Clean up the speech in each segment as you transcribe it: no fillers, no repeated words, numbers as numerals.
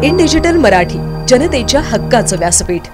In digital Marathi, जनतेच्या हक्काचं व्यासपीठ।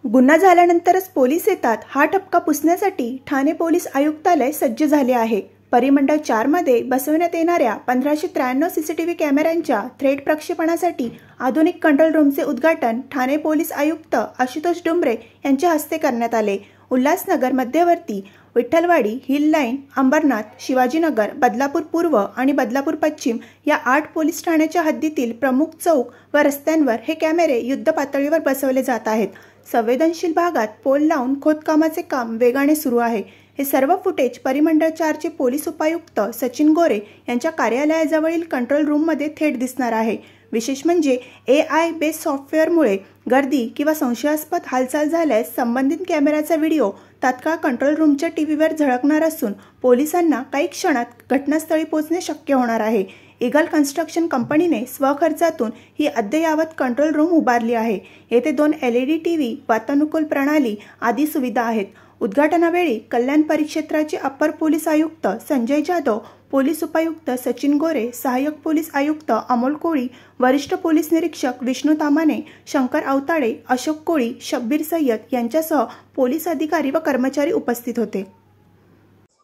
गुन्हा झाल्यानंतरच पोलीस येतात हा ठपका पुसण्यासाठी ठाणे पोलीस आयुक्तालय सज्ज झाले आहे। परिमंडळ 4 मध्ये बसवण्यात येणाऱ्या 1593 सीसीटीव्ही कॅमेऱ्यांच्या थ्रेड प्रक्षेपणासाठी आधुनिक कंट्रोल रूमचे उद्घाटन ठाणे पोलीस आयुक्त आशुतोष डुंबरे यांच्या हस्ते करण्यात आले। उल्हासनगर मध्यवर्ती, विठ्ठलवाडी, हिल लाईन, अंबरनाथ, शिवाजीनगर, बदलापूर पूर्व आणि बदलापूर पश्चिम या 8 पोलीस ठाण्याच्या हद्दीतील प्रमुख चौक व रस्त्यांवर हे कॅमेरे युद्ध पातळीवर बसवले जात आहेत। संवेदनशील भागात पोल लावून खोदकामाचे काम वेगाने सुरू आहे। हे सर्व फुटेज परिमंडळ 4 चे पोलीस उपायुक्त सचिन गोरे यांच्या कार्यालयाजवळील कंट्रोल रूममध्ये थेट दिसणार आहे। विशेष म्हणजे AI बेस्ड सॉफ्टवेअरमुळे गर्दी किंवा संशयास्पद हालचाल झाल्यास संबंधित कॅमेऱ्याचा व्हिडिओ तात्काळ कंट्रोल रूमच्या टीव्हीवर झळकणार असून पोलिसांना काही क्षणात घटनास्थळी पोहोचणे शक्य होणार आहे। ईगल कन्स्ट्रक्शन कंपनीने स्वखर्चातून ही अद्ययावत कंट्रोल रूम उभारली आहे। येथे 2 LED टीव्ही, वातानुकूल प्रणाली आदी सुविधा आहेत। उद्घाटनावेळी कल्याण परिक्षेत्राचे अप्पर पोलीस आयुक्त संजय जाधव, पोलीस उपायुक्त सचिन गोरे, सहाय्यक पोलीस आयुक्त अमोल कोळी, वरिष्ठ पोलीस निरीक्षक विष्णू तामाने, शंकर अवताडे, अशोक कोळी, शब्बीर सय्यद यांच्यासह पोलीस अधिकारी व कर्मचारी उपस्थित होते।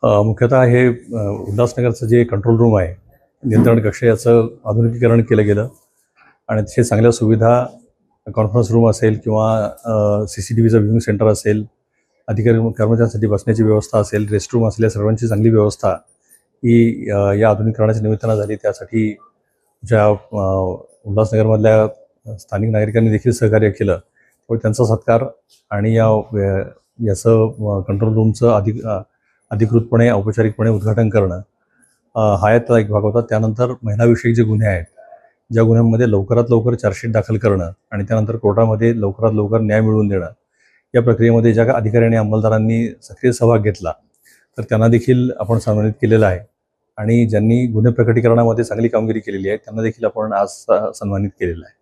मुख्यतः हे उल्हासनगरचं जे कंट्रोल रूम आहे, नियंत्रण कक्ष याचं आधुनिकीकरण केलं गेलं आणि अतिशय चांगल्या सुविधा, कॉन्फरन्स रूम असेल किंवा CCTVचं व्ह्यूइंग सेंटर असेल, अधिकारी कर्मचाऱ्यांसाठी बसण्याची व्यवस्था असेल, रेस्टरूम असेल, या सर्वांची चांगली व्यवस्था ही या आधुनिकीकरणाच्या निमित्तानं झाली। त्यासाठी ज्या उल्हासनगरमधल्या स्थानिक नागरिकांनी देखील सहकार्य केलं, त्यामुळे त्यांचा सत्कार आणि याचं कंट्रोल रूमचं अधिकृतपणे औपचारिकपणे उद्घाटन करणं हा याचा एक भाग होता। त्यानंतर महिलाविषयक जे गुन्हे आहेत, ज्या गुन्ह्यांमध्ये लवकरात लवकर चार्जशीट दाखल करणं आणि त्यानंतर कोर्टामध्ये लवकरात लवकर न्याय मिळवून देणं, या प्रक्रियेमध्ये ज्या अधिकारी आणि अंमलदारांनी सक्रिय सहभाग घेतला तर त्यांना देखील आपण सन्मानित केलेलं आहे आणि ज्यांनी गुन्हे प्रकटीकरणामध्ये चांगली कामगिरी केलेली आहे त्यांना देखील आपण आज सन्मानित केलेलं आहे।